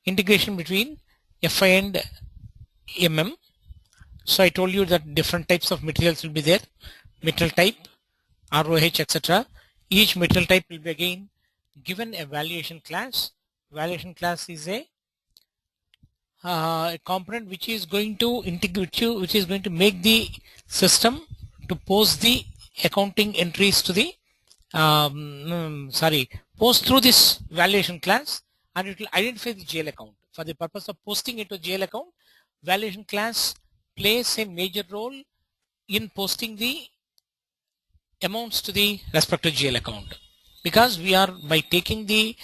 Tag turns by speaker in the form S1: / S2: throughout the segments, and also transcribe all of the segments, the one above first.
S1: integration between FI and MM. So I told you that different types of materials will be there. Material type, ROH, etc. Each material type will be again given a valuation class. Valuation class is a component which is going to integrate you, which is going to make the system to post the accounting entries to the post through this valuation class, and it will identify the GL account. For the purpose of posting it to GL account, valuation class plays a major role in posting the amounts to the respective GL account, because we are, by taking the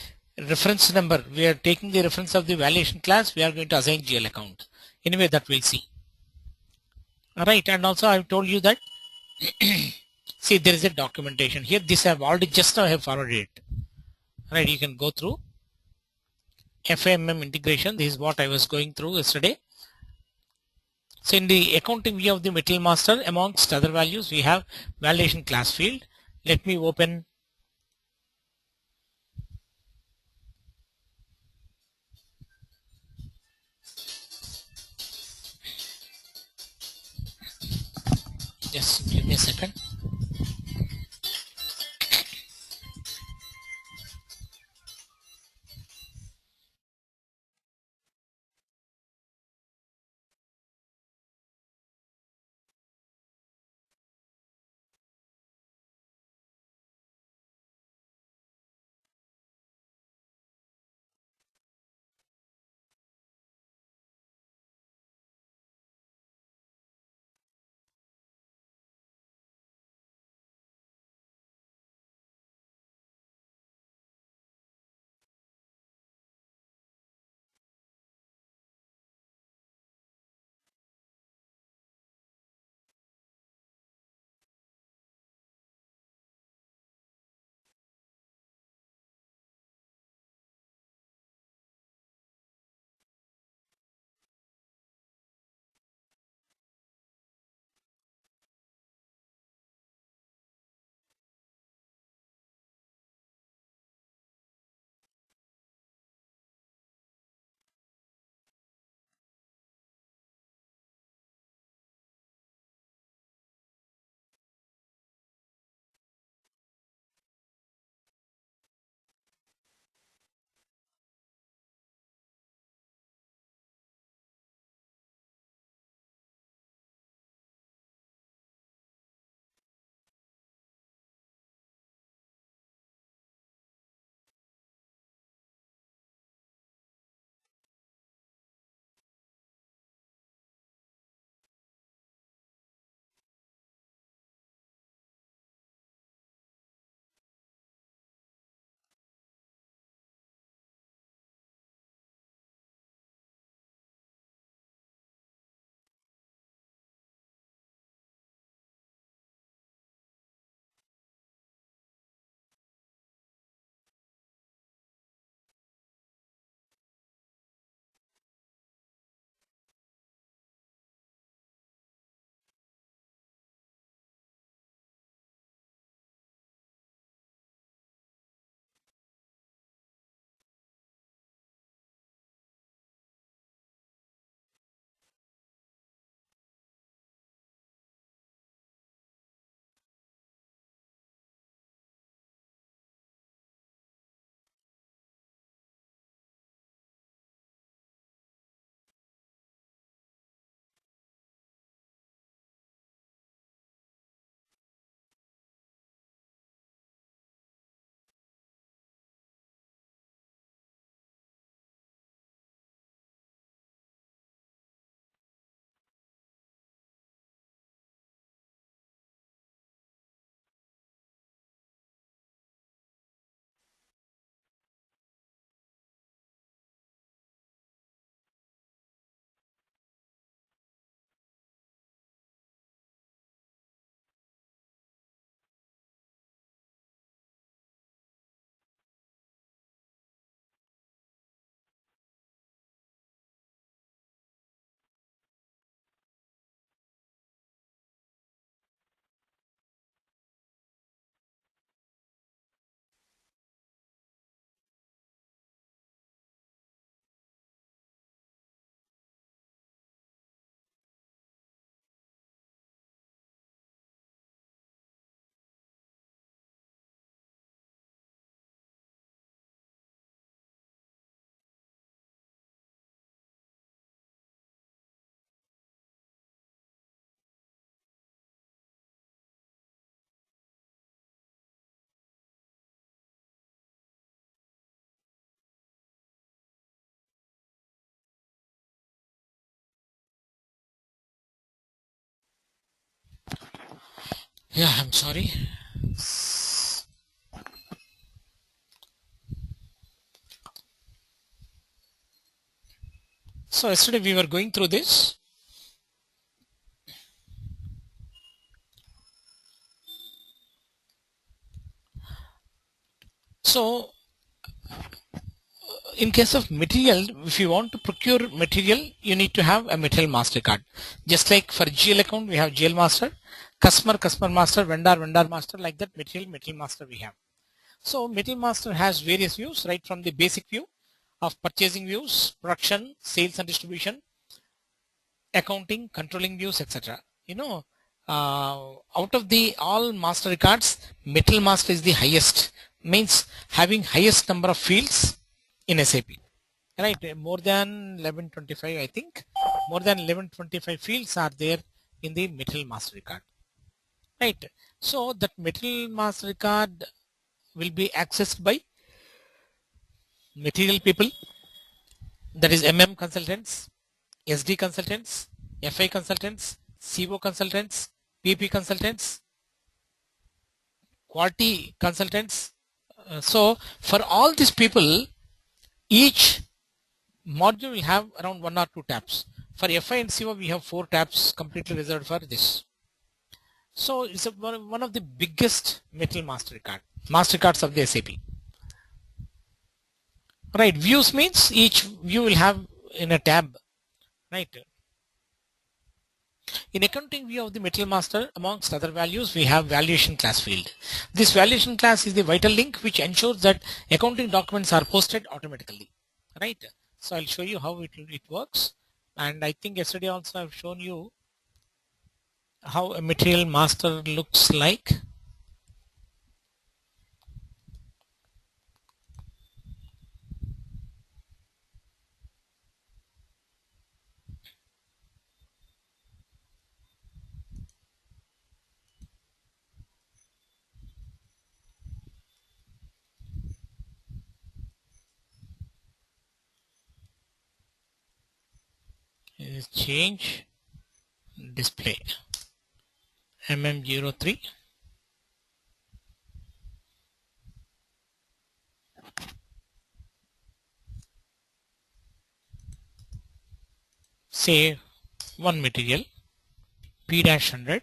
S1: reference number, we are taking the reference of the valuation class, we are going to assign GL account. Anyway, that we'll see. Alright, and also I've told you that see, there is a documentation here. This I've already just now have forwarded it. Right, you can go through FIMM integration. This is what I was going through yesterday. So in the accounting view of the material master, amongst other values, we have valuation class field. Let me open just give me a second. Yeah, I'm sorry. So yesterday we were going through this. So in case of material, if you want to procure material, you need to have a material master card. Just like for GL account, we have GL master, customer master, vendor master, like that material master we have. So material master has various views, right from the basic view of purchasing views, production, sales and distribution, accounting, controlling views, etc. You know, out of the all master records, material master is the highest, means having highest number of fields in SAP. Right, more than 1125, I think. More than 1125 fields are there in the material master record. Right. So that material master record will be accessed by material people, that is MM consultants, SD consultants, FI consultants, CO consultants, PP consultants, quality consultants. So for all these people, each module will have around one or two tabs. For FI and CO, we have four tabs completely reserved for this. So it's one of the biggest metal master cards of the SAP. Right, views means each view will have in a tab. Right. In accounting view of the material master, amongst other values, we have valuation class field. This valuation class is the vital link which ensures that accounting documents are posted automatically. Right. So I'll show you how it works. And I think yesterday also I've shown you how a material master looks like. Change display mm03. Say one material P-100.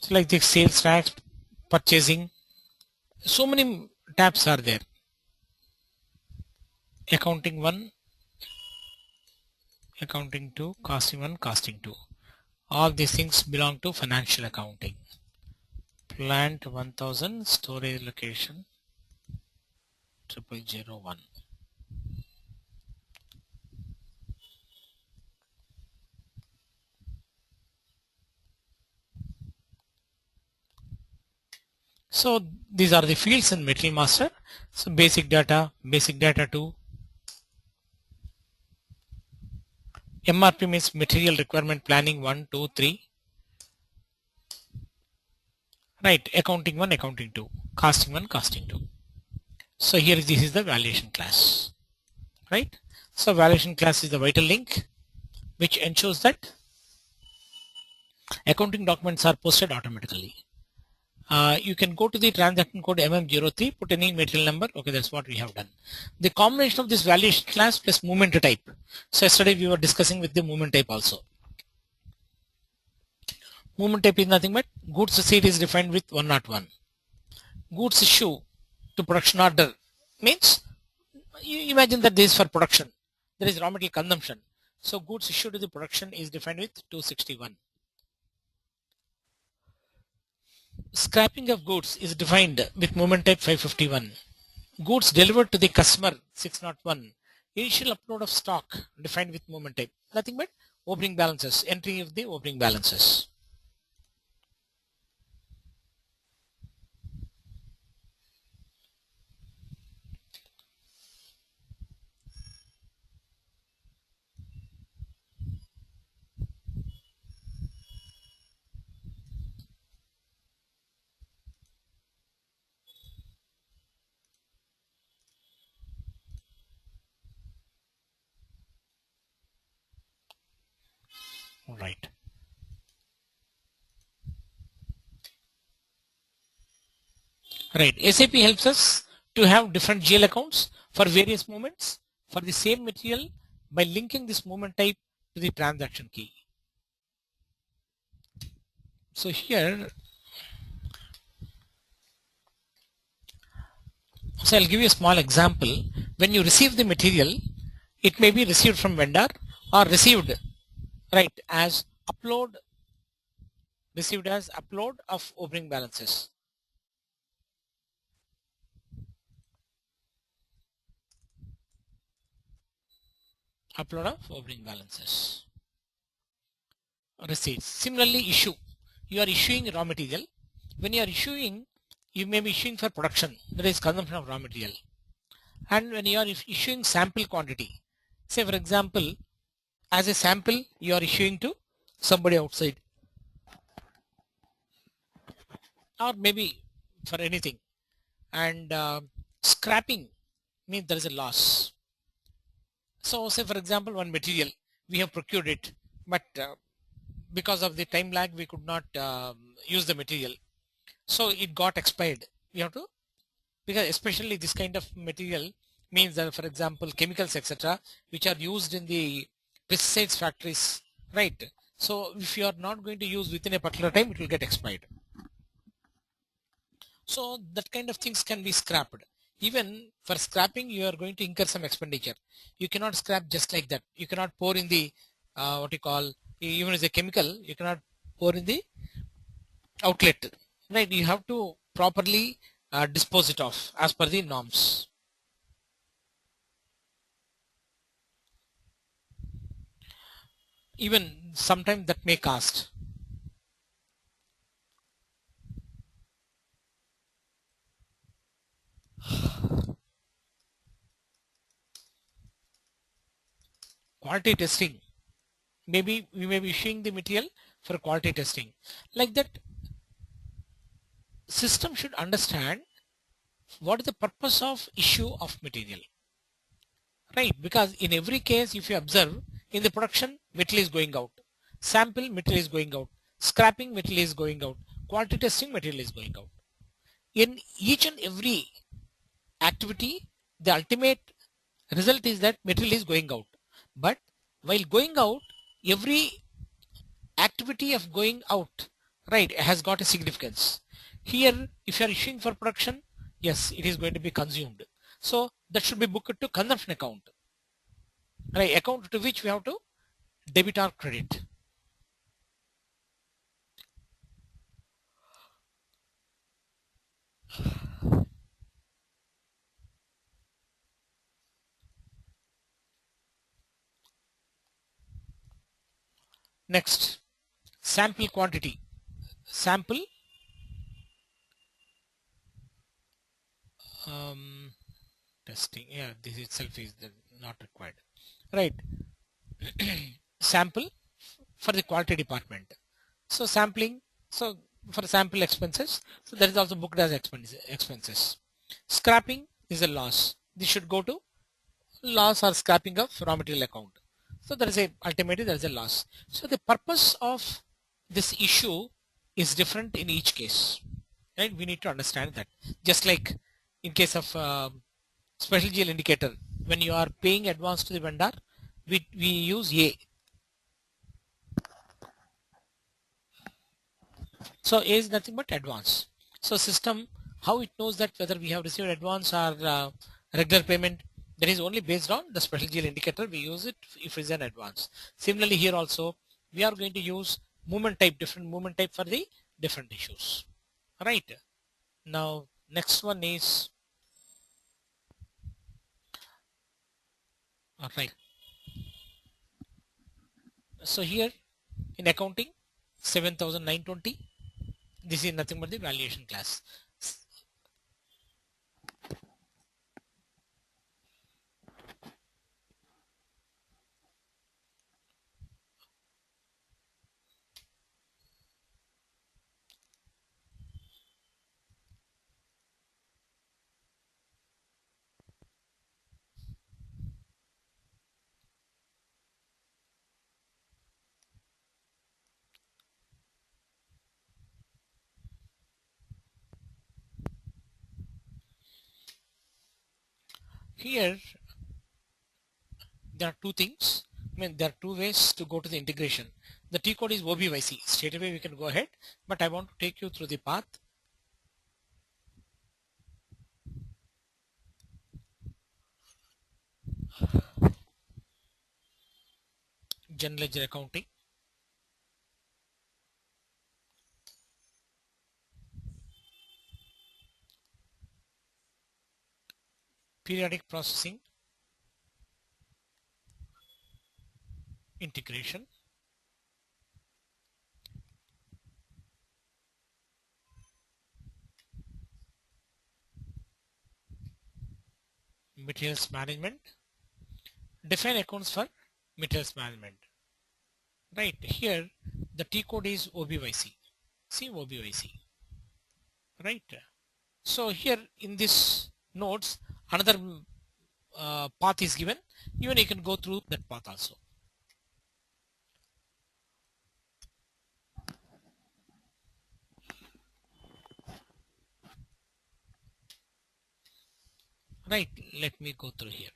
S1: So like the sales tax, purchasing, so many tabs are there. Accounting 1, accounting 2, costing 1, costing 2. All these things belong to financial accounting. Plant 1000, storage location 0001. So these are the fields in Material Master. So basic data 2. MRP means material requirement planning 1, 2, 3. Right, accounting 1, accounting 2, costing 1, costing 2. So here this is the valuation class. Right. So valuation class is the vital link which ensures that accounting documents are posted automatically. You can go to the transaction code MM03, put any material number. Okay, that's what we have done. The combination of this valuation class plus movement type. So yesterday we were discussing with the movement type also. Movement type is nothing but goods receipt is defined with 101. Goods issue to production order means you imagine that this is for production. There is raw material consumption. So goods issued to the production is defined with 261. Scrapping of goods is defined with movement type 551. Goods delivered to the customer 601. Initial upload of stock defined with movement type. Nothing but opening balances, entry of the opening balances. Right. Right. SAP helps us to have different GL accounts for various movements for the same material by linking this movement type to the transaction key. So here, so I'll give you a small example. When you receive the material, it may be received from vendor or received right as upload, received as upload of opening balances. Upload of opening balances. Receipts. Similarly, issue. You are issuing raw material. When you are issuing, you may be issuing for production, that is consumption of raw material. And when you are issuing sample quantity, say for example, as a sample you are issuing to somebody outside, or maybe for anything. And scrapping means there is a loss. So say for example, one material we have procured it, but because of the time lag we could not use the material, so it got expired. We have to, because especially this kind of material means that for example chemicals etc which are used in the pesticides factories, right? So if you are not going to use within a particular time, it will get expired. So that kind of things can be scrapped. Even for scrapping you are going to incur some expenditure. You cannot scrap just like that. You cannot pour in the what you call, even as a chemical you cannot pour in the outlet, right? You have to properly dispose it off as per the norms. Even sometimes that may cost. Quality testing, maybe we may be issuing the material for quality testing. Like that, system should understand what is the purpose of issue of material, right? Because in every case if you observe, in the production material is going out, sample material is going out, scrapping material is going out, quality testing material is going out. In each and every activity, the ultimate result is that material is going out. But while going out, every activity of going out, right, has got a significance. Here if you are issuing for production, yes, it is going to be consumed, so that should be booked to consumption account, right? Account to which we have to debit or credit. Next, sample quantity. Sample um, testing, yeah, this itself is not required, right? Sample for the quality department. So sampling, so for sample expenses, so that is also booked as expenses. Scrapping is a loss. This should go to loss or scrapping of raw material account. So there is a, ultimately there is a loss. So the purpose of this issue is different in each case, right? We need to understand that. Just like in case of special GL indicator, when you are paying advance to the vendor, we use A. So A is nothing but advance. So system, how it knows that whether we have received advance or regular payment, that is only based on the special GL indicator. We use it if it is an advance. Similarly here also we are going to use movement type, different movement type for the different issues. Right. Now next one is right. So here in accounting 7,920, this is nothing but the valuation class. here there are two things. I mean, there are two ways to go to the integration. The T code is OBYC. Straight away we can go ahead, but I want to take you through the path. General ledger accounting, periodic processing, integration, materials management, define accounts for materials management. Right here, the T code is OBYC. See OBYC. Right. So here in this notes, another path is given. Even you can go through that path also. Right. Let me go through here.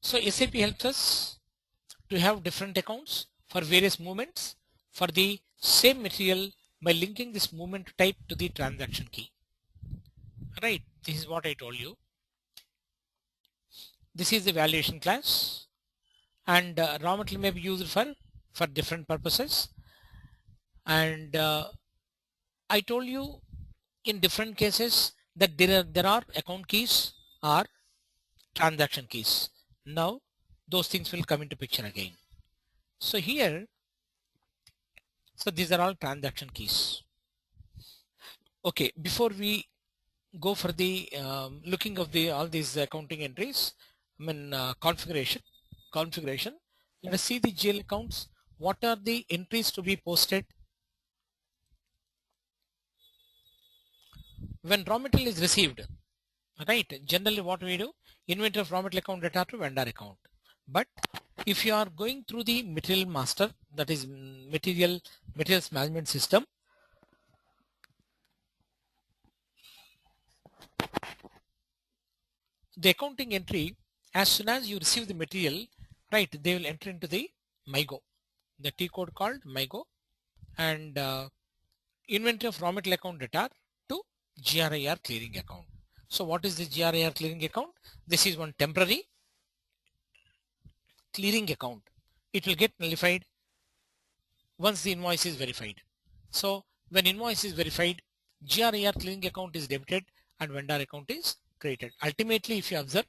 S1: So SAP helps us to have different accounts for various movements for the same material by linking this movement type to the transaction key. Right. This is what I told you. This is the valuation class, and raw material may be used for different purposes. And I told you in different cases that there are account keys or transaction keys. Now those things will come into picture again. So here, so these are all transaction keys. Okay, before we go for the looking of the all these accounting entries, I mean configuration. Let us see the GL accounts. What are the entries to be posted when raw material is received? Right. Generally, what we do, inventory of raw material account data to vendor account. But if you are going through the material master, that is materials management system, the accounting entry, as soon as you receive the material, right, they will enter into the MIGO, the T code called MIGO, and inventory of raw material account data to GRIR clearing account. So what is the GRIR clearing account? This is one temporary clearing account. It will get nullified once the invoice is verified. So when invoice is verified, GRIR clearing account is debited and vendor account is created. Ultimately, if you observe,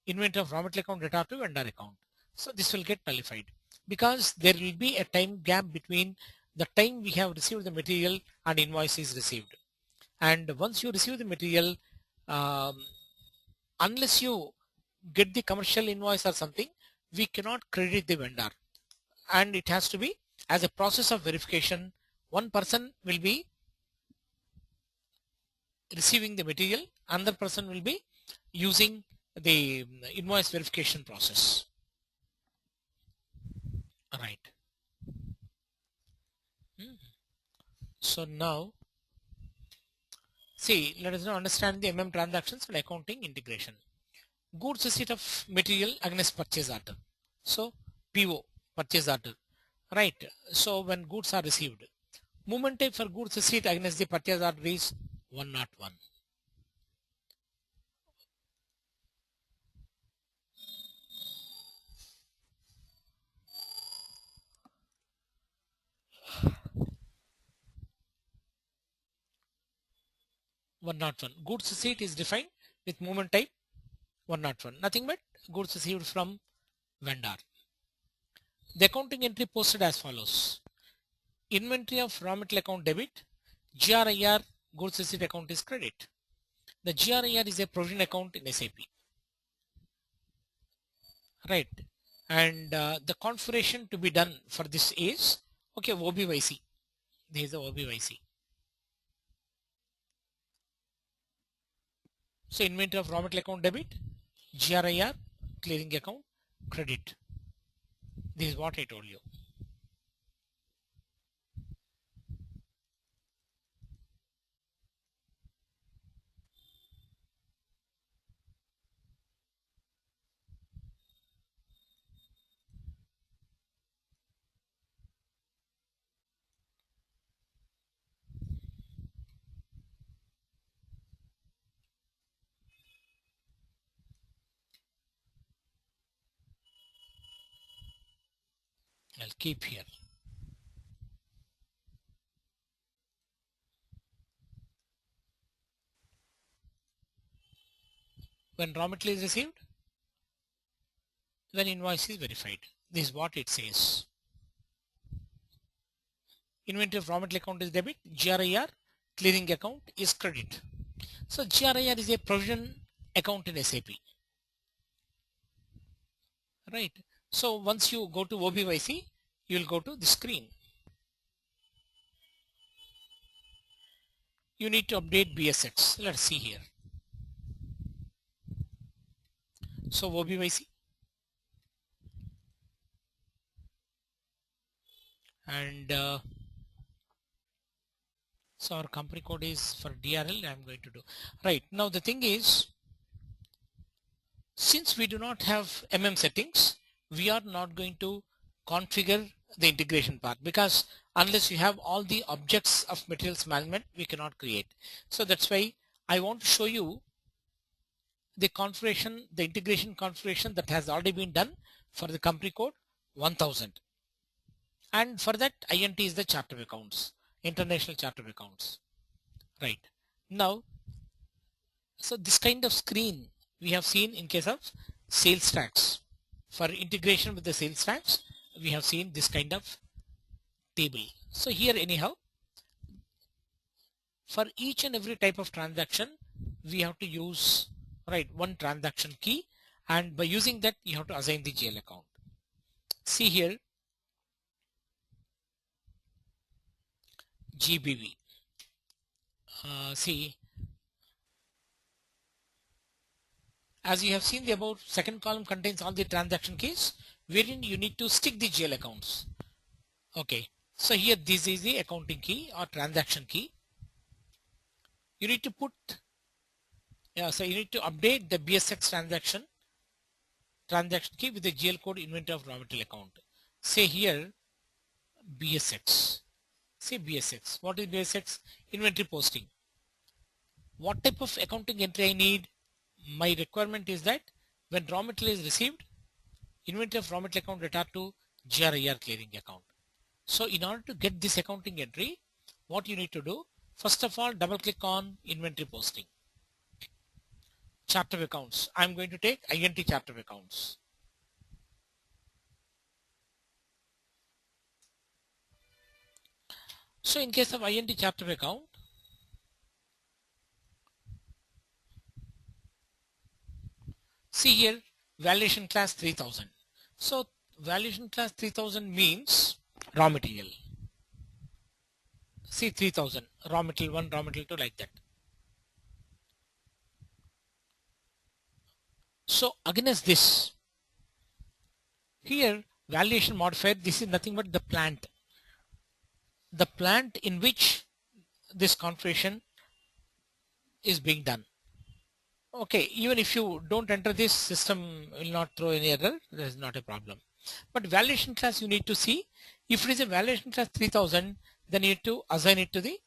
S1: inventory of raw material account data to vendor account. So this will get nullified because there will be a time gap between the time we have received the material and invoice is received. And once you receive the material, unless you get the commercial invoice or something, we cannot credit the vendor, and it has to be as a process of verification. One person will be receiving the material, another person will be using the invoice verification process. Right. So now see, let us now understand the MM transactions and accounting integration. Goods receipt of material against purchase order. So PO, purchase order. Right. So when goods are received, movement type for goods receipt against the purchase order is 101. Goods receipt is defined with movement type 101. Nothing but goods received from vendor. The accounting entry posted as follows. Inventory of raw material account debit, GRIR goods receipt account is credit. The GRIR is a provision account in SAP. Right. And the configuration to be done for this is, okay, OBYC. This is the OBYC. So inventory of raw material account debit, GRIR, clearing account, credit. This is what I told you. I'll keep here. When raw material is received, when invoice is verified. This is what it says. Inventory of raw material account is debit, GRIR clearing account is credit. So GRIR is a provision account in SAP. Right. So once you go to OBYC, you will go to the screen. You need to update BSX. Let's see here. So OBYC and so our company code is for DRL. I'm going to do right now. The thing is, since we do not have settings, we are not going to configure the integration part, because unless you have all the objects of materials management, we cannot create. So that's why I want to show you the configuration, the integration configuration that has already been done for the company code 1000. And for that, INT is the chart of accounts, international chart of accounts. Right. Now, so this kind of screen we have seen in case of sales tax. For integration with the sales tax, we have seen this kind of table. So here anyhow, for each and every type of transaction, we have to use one transaction key, and by using that you have to assign the GL account. See here, GBV. See, as you have seen, the above second column contains all the transaction keys wherein you need to stick the GL accounts. Okay, so here this is the accounting key or transaction key. You need to put, so you need to update the BSX transaction key with the GL code inventory of raw material account. Say here BSX. Say BSX. What is BSX? Inventory posting. What type of accounting entry I need? My requirement is that when raw material is received, inventory of raw material account return to GRIR clearing account. So in order to get this accounting entry, what you need to do, first of all, double click on inventory posting. Chart of accounts. I'm going to take INT chart of accounts. So in case of INT chart of account, see here valuation class 3000. So valuation class 3000 means raw material. See 3000, raw material 1, raw material 2, like that. So against this, here valuation modifier, this is nothing but the plant. The plant in which this configuration is being done. Okay, even if you don't enter this, system will not throw any error. There is not a problem. But valuation class you need to see. If it is a valuation class 3000, then you need to assign it to the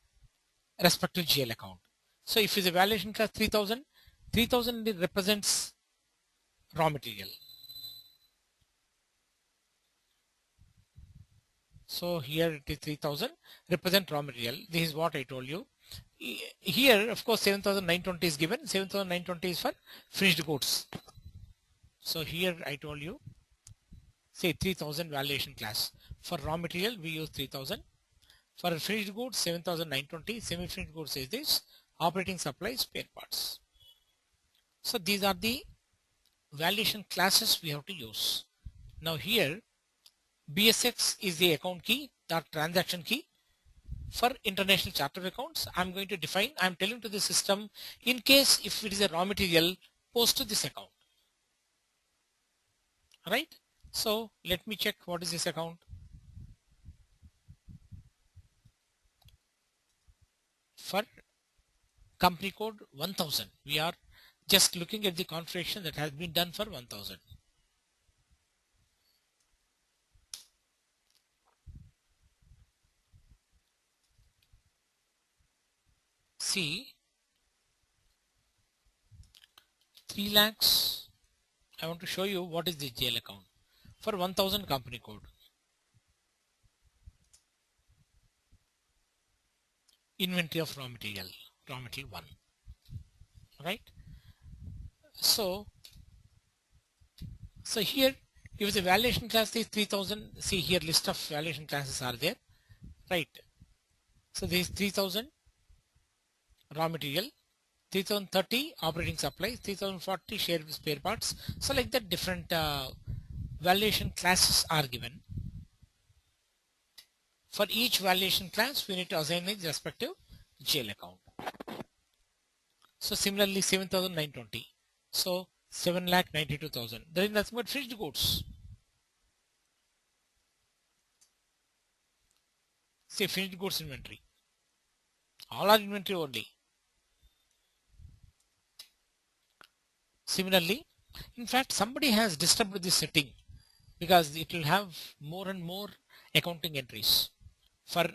S1: respective GL account. So if it is a valuation class 3000, 3000 represents raw material. So here it is 3000 represent raw material. This is what I told you. Here of course 7920 is given. 7920 is for finished goods. So here I told you, say 3000 valuation class. For raw material we use 3000. For finished goods 7920. Semi-finished goods is this. Operating supplies, spare parts. So these are the valuation classes we have to use. Now here BSX is the account key, the transaction key. For international chart of accounts, I'm going to define, I'm telling to the system, in case if it is a raw material, post to this account. right? So let me check what is this account. For company code 1000, we are just looking at the configuration that has been done for 1000. See, 3 lakhs. I want to show you what is the GL account for 1000 company code. Inventory of raw material 1, right? So here, if the valuation class is 3000, see here list of valuation classes are there, right? So this is 3000 raw material, 3030 operating supplies, 3040 shared spare parts. So like that, different valuation classes are given. For each valuation class, we need to assign its respective GL account. So similarly, 7,920. So 7,92,000. There is nothing but finished goods. Say finished goods inventory. All are inventory only. Similarly, in fact, somebody has disturbed this setting because it will have more and more accounting entries for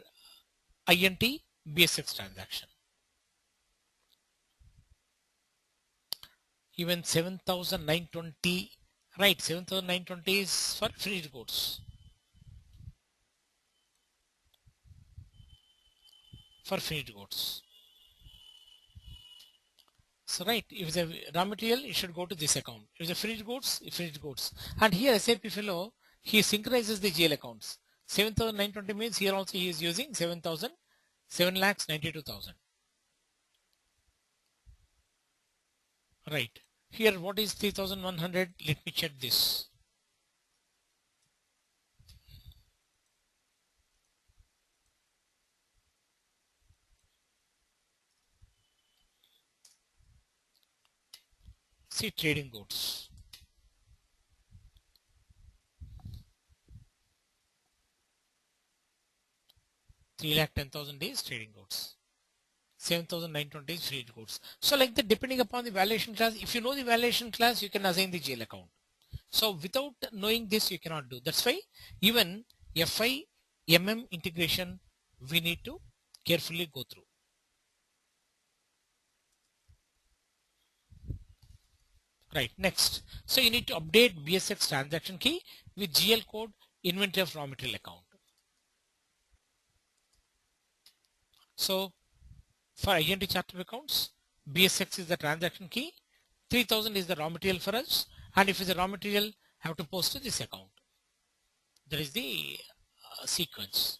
S1: INT BSX transaction. Even 7,920, right? 7,920 is for finished goods. For finished goods. So right, if it's a raw material, it should go to this account. If it's a finished goods. And here SAP fellow, he synchronizes the GL accounts. 7,920 means here also he is using 7,000, 7,92,000. Right. Here what is 3,100? Let me check this. See trading goods. 3,10,000 is trading goods. 7,920 is finished goods. So like that, depending upon the valuation class, if you know the valuation class, you can assign the GL account. So without knowing this, you cannot do. That's why even FIMM integration, we need to carefully go through. Right, next. So you need to update BSX transaction key with GL code inventory of raw material account. So for INT chart of accounts, BSX is the transaction key, 3000 is the raw material for us, and if it's a raw material, have to post to this account. That is the sequence.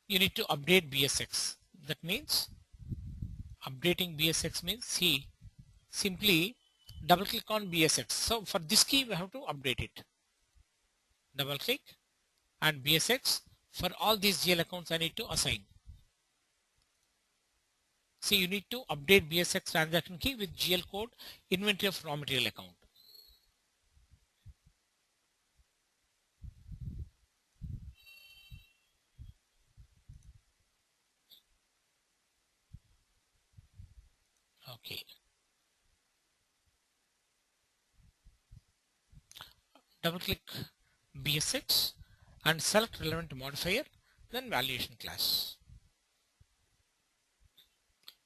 S1: You need to update BSX. That means updating BSX means see, simply double click on BSX. So for this key, we have to update it. Double click and BSX. For all these GL accounts, I need to assign. See, you need to update BSX transaction key with GL code inventory of raw material account. Okay. Double click BSX and select relevant modifier, then valuation class.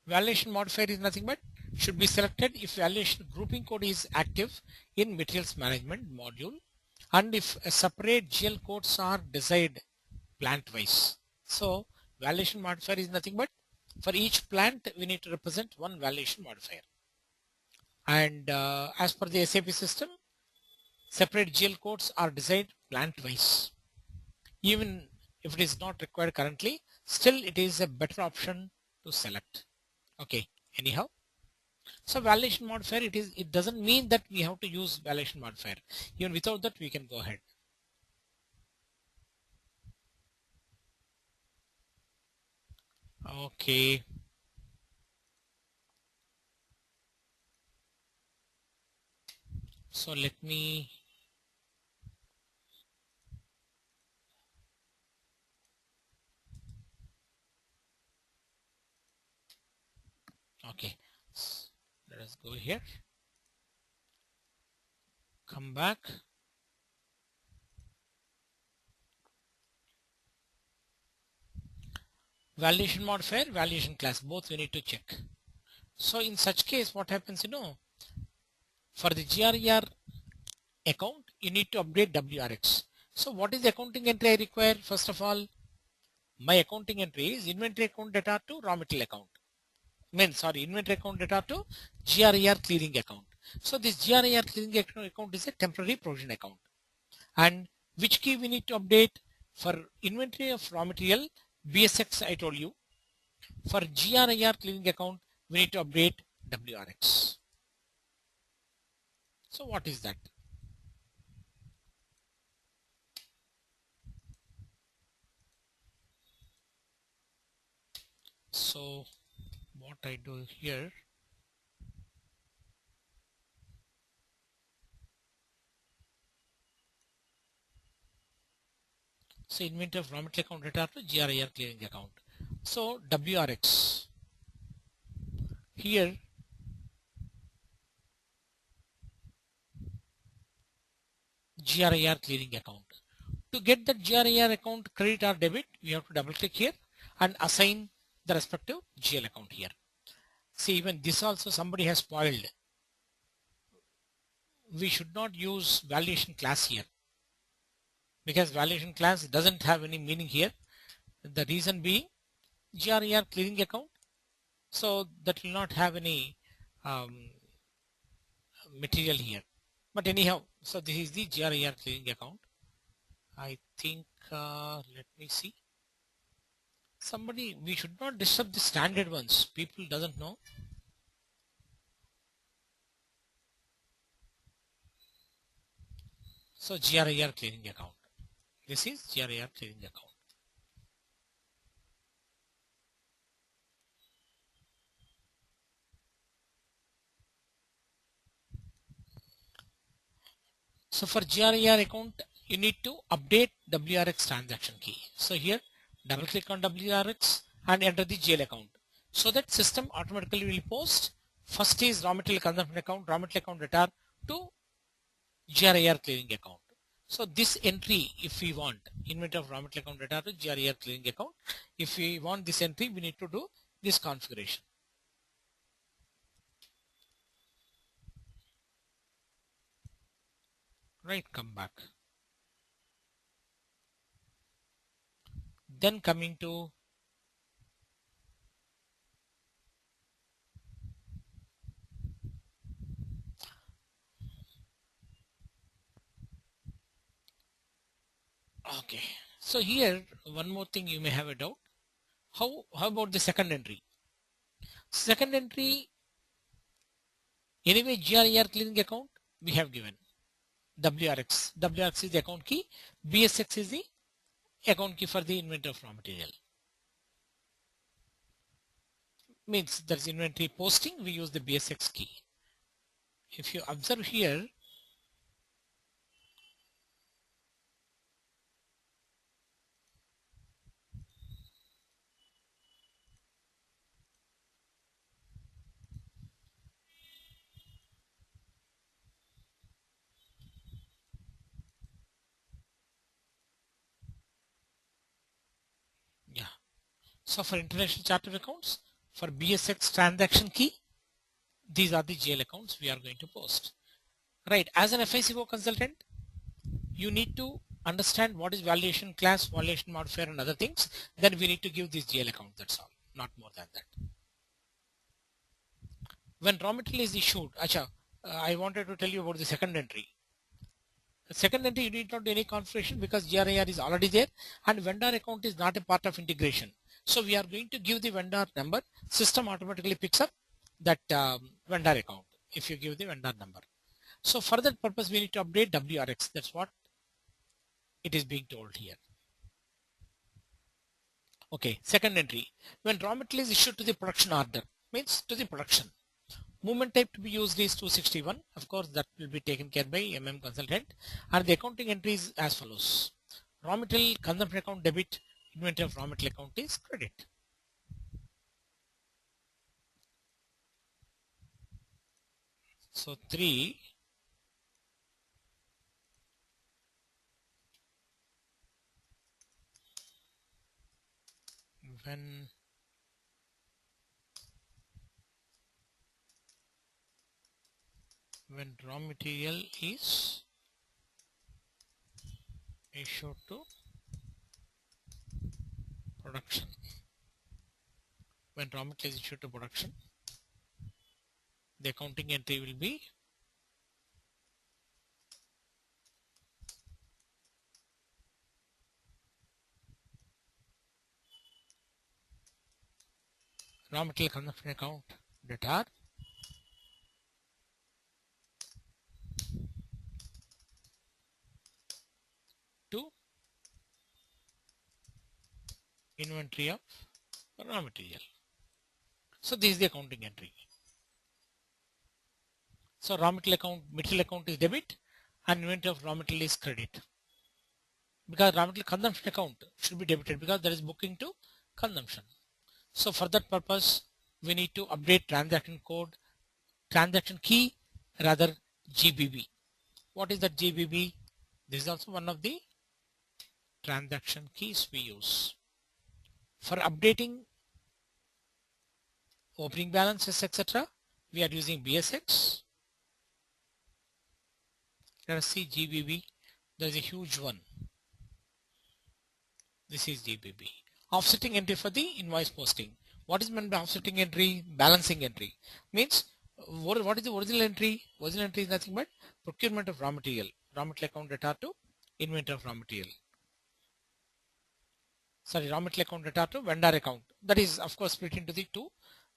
S1: Valuation modifier is nothing but should be selected if valuation grouping code is active in materials management module and if a separate GL codes are desired plant wise. So valuation modifier is nothing but for each plant we need to represent one valuation modifier. And as per the SAP system, separate GL codes are designed plant wise. Even if it is not required currently, still it is a better option to select. Okay, anyhow. So validation modifier, it doesn't mean that we have to use validation modifier. Even without that, we can go ahead. Okay. So let me Okay, let us go here, come back. Validation modifier, validation class, both we need to check. So in such case, what happens, for the GRER account, you need to update WRX. So what is the accounting entry I require? First of all, my accounting entry is inventory account data to raw material account. Inventory account data to GRER clearing account. So this GRER clearing account is a temporary provision account. And which key we need to update? For inventory of raw material, BSX I told you. For GRER clearing account, we need to update WRX. So what is that? So what I do here, so inventory of raw material account data to GRER clearing account. So WRX here, GRER clearing account. To get the GRER account credit or debit, we have to double click here and assign the respective GL account here. See, even this also somebody has spoiled. We should not use validation class here because validation class doesn't have any meaning here. The reason being GRER clearing account, so that will not have any material here. But anyhow, so this is the GRER clearing account. I think let me see. Somebody, we should not disturb the standard ones. People doesn't know. So GRER clearing account. This is GRER clearing account. So for GRER account, you need to update WRX transaction key. So here, double click on WRX and enter the GL account. So that system automatically will post. First is raw material consumption account, raw material account data to GRER clearing account. So this entry, if we want inventory of raw material account data to GRER clearing account, if we want this entry, we need to do this configuration. Right, come back. Then coming to okay. So here one more thing you may have a doubt. How about the second entry? Second entry, anyway, GRER clearing account we have given WRX. WRX is the account key. BSX is the account key for the inventory of raw material. Means there's inventory posting, we use the BSX key. If you observe here, yeah. So for international chart of accounts, for BSX transaction key, these are the GL accounts we are going to post. Right. As an FICO consultant, you need to understand what is validation class, validation modifier and other things. Then we need to give this GL account. That's all. Not more than that. When raw material is issued, I wanted to tell you about the second entry. The second entry you need not do any configuration because GRER is already there and vendor account is not a part of integration. So we are going to give the vendor number. System automatically picks up that vendor account if you give the vendor number. So for that purpose we need to update WRX. That's what it is being told here. Okay, second entry. When raw material is issued to the production order, means to the production. Movement type to be used is 261. Of course, that will be taken care by consultant. And the accounting entry is as follows. Raw material consumption account debit, inventory of raw material account is credit. So 3 when raw material is issued to production. When raw material is issued to production, the accounting entry will be raw material consumption account data to inventory of raw material. So this is the accounting entry. So raw material account is debit and inventory of raw material is credit. Because raw material consumption account should be debited because there is booking to consumption. So for that purpose, we need to update transaction code, transaction key, rather GBB. What is that GBB? This is also one of the transaction keys we use. For updating opening balances, etc., we are using BSX. Let us see GBB. There is a huge one. This is GBB. Offsetting entry for the invoice posting. What is meant by offsetting entry? Balancing entry. Means what is the original entry? Original entry is nothing but procurement of raw material. Raw material account data to inventory of raw material. Sorry, raw material account data to vendor account. That is of course split into the two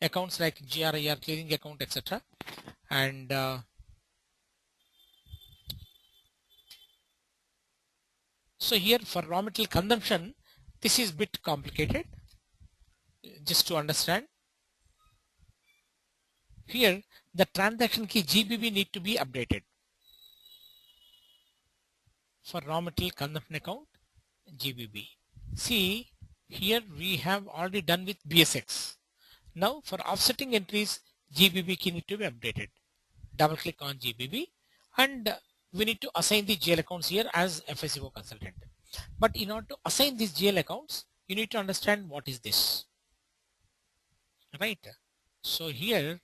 S1: accounts like GRIR, clearing account, etc. And so here for raw material consumption, this is bit complicated. Just to understand, here the transaction key GBB need to be updated. For raw material consumption account, GBB. See, here we have already done with BSX. Now for offsetting entries, GBB key need to be updated. Double click on GBB and we need to assign the GL accounts here as FICO consultant. But in order to assign these GL accounts, you need to understand what is this. Right? So here,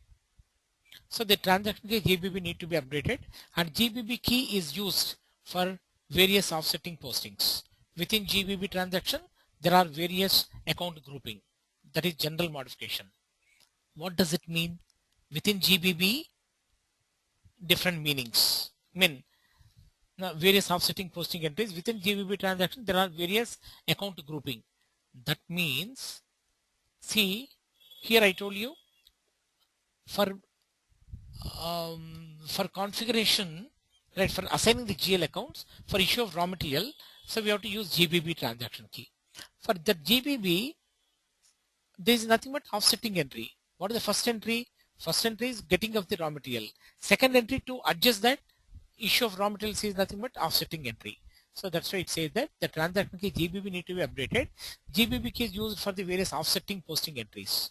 S1: so the transaction key GBB need to be updated and GBB key is used for various offsetting postings. Within GBB transaction, there are various account grouping. That is general modification. What does it mean? Within GBB, different meanings. Mean now various offsetting posting entries within GBB transaction, there are various account grouping. That means, see, here I told you for configuration, right, for assigning the GL accounts for issue of raw material, so we have to use GBB transaction key. For the GBB, there is nothing but offsetting entry. What is the first entry? First entry is getting of the raw material. Second entry to adjust that issue of raw materials is nothing but offsetting entry. So that's why it says that the transaction key GBB need to be updated. GBB key is used for the various offsetting posting entries.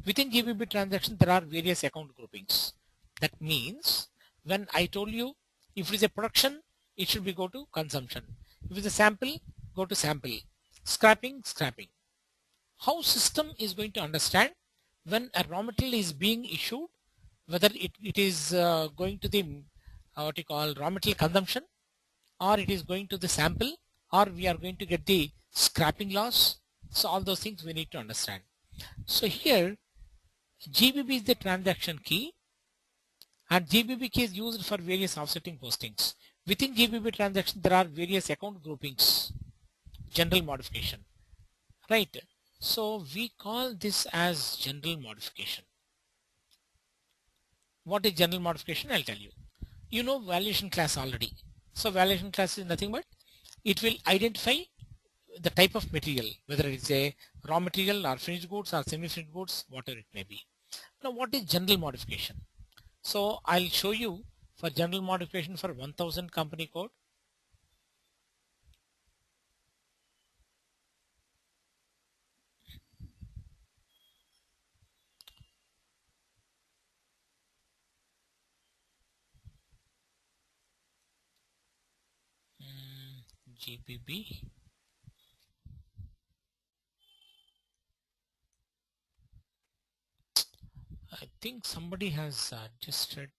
S1: Within GBB transaction, there are various account groupings. That means when I told you if it is a production, it should be go to consumption. If it is a sample, go to sample. Scrapping, scrapping. How system is going to understand when a raw material is being issued, whether it is going to the what you call raw material consumption, or it is going to the sample, or we are going to get the scrapping loss. So all those things we need to understand. So here GBB is the transaction key and GBB key is used for various offsetting postings. Within GBB transaction there are various account groupings, general modification, right? So we call this as general modification. What is general modification? I'll tell you. You know valuation class already. So valuation class is nothing but it will identify the type of material, whether it is a raw material or finished goods or semi-finished goods, whatever it may be. Now what is general modification? So I'll show you for general modification for 1000 company code. GBB. I think somebody has just said,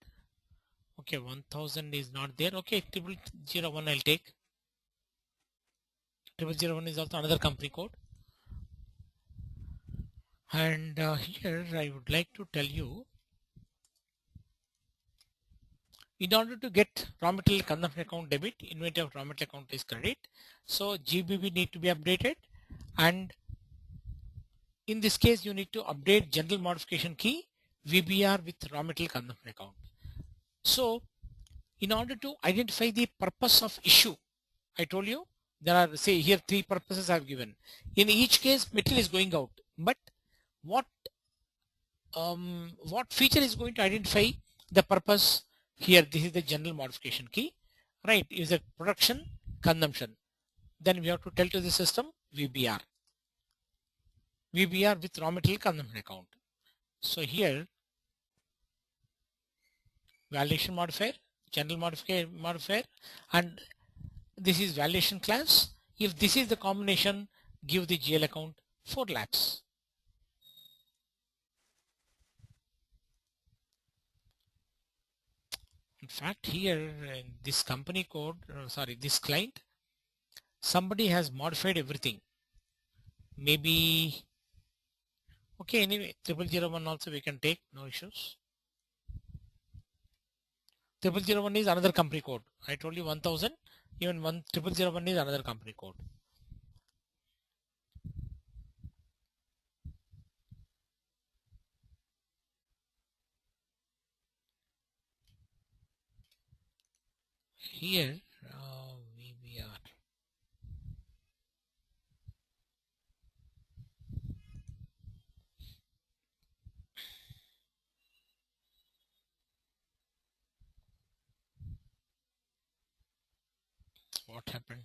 S1: okay, 1000 is not there. Okay, 0001 I'll take. 0001 is also another company code. And here I would like to tell you, in order to get raw material consumption account debit, inventory of raw material account is credit. So GBB need to be updated, and in this case you need to update general modification key VBR with raw material consumption account. So in order to identify the purpose of issue, I told you there are, say here, 3 purposes I have given. In each case material is going out, but what feature is going to identify the purpose here? This is the general modification key, right? Is a production consumption. Then we have to tell to the system VBR with raw material consumption account. So here validation modifier, general modifier, and this is validation class. If this is the combination, give the GL account 4 lakhs. In fact, here in this company code, this client, somebody has modified everything. Maybe, okay, anyway, 0001 also we can take, no issues. 0001 is another company code. I told you 1000, even 0001 is another company code. Here, VBR. What happened?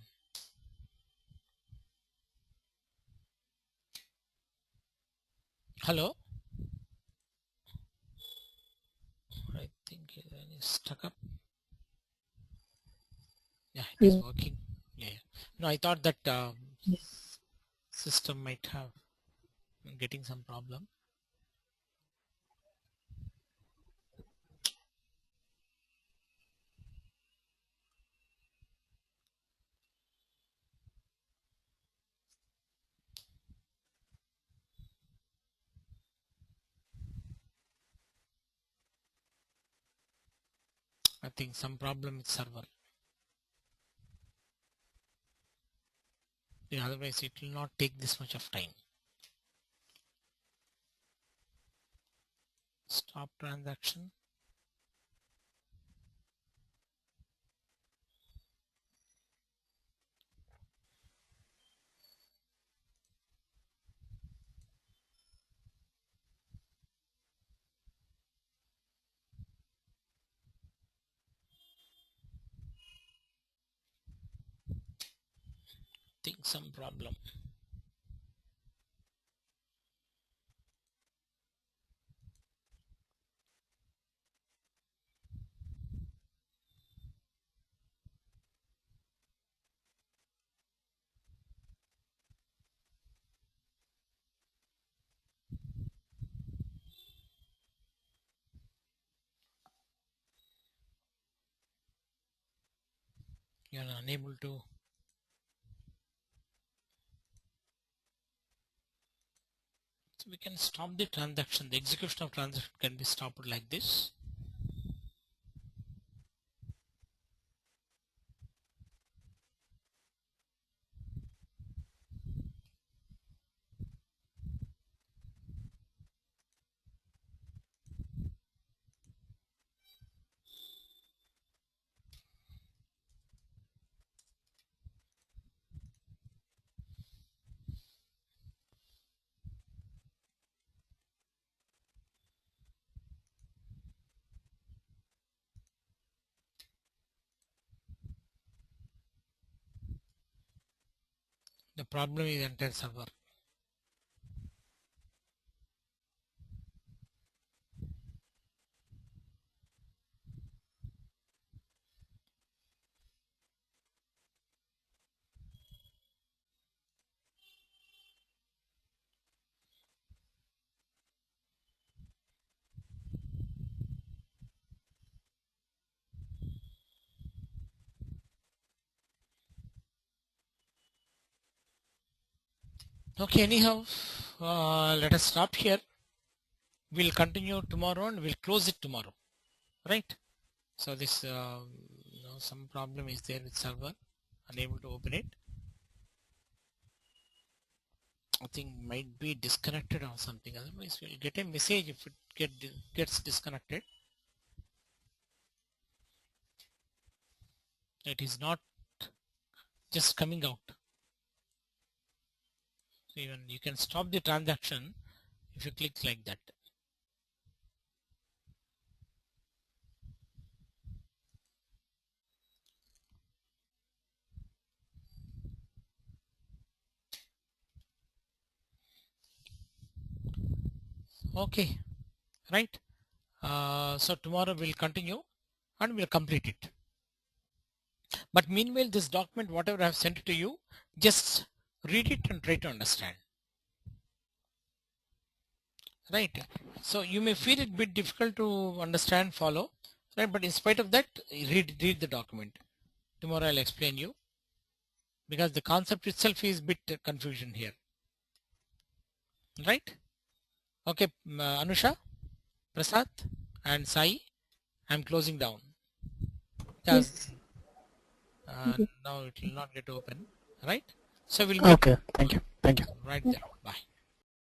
S1: Hello? I think it is stuck up. Yeah, it is working. Yeah. No, I thought that system might have getting some problem. I think some problem with server. Yeah, otherwise it will not take this much of time. Stop transaction. Think some problem. You are unable to. So we can stop the transaction. The execution of transaction can be stopped like this. The problem is entire server. Okay, anyhow, let us stop here. We'll continue tomorrow and we'll close it tomorrow, right? So this some problem is there with server, unable to open it. I think might be disconnected or something. Otherwise, we'll get a message if it gets disconnected. It is not just coming out. So even you can stop the transaction if you click like that. Okay, right? So tomorrow we'll continue and we'll complete it. But meanwhile, this document, whatever I have sent it to you, just read it and try to understand. Right? So you may feel it a bit difficult to understand, follow, right? But in spite of that, read the document. Tomorrow I'll explain you, because the concept itself is a bit confusion here. Right? Okay, Anusha, Prasad, and Sai, I'm closing down. Because
S2: Yes.
S1: now it will not get open. Right? So we'll meet
S2: Okay. Thank you. Thank you.
S1: right there. Bye.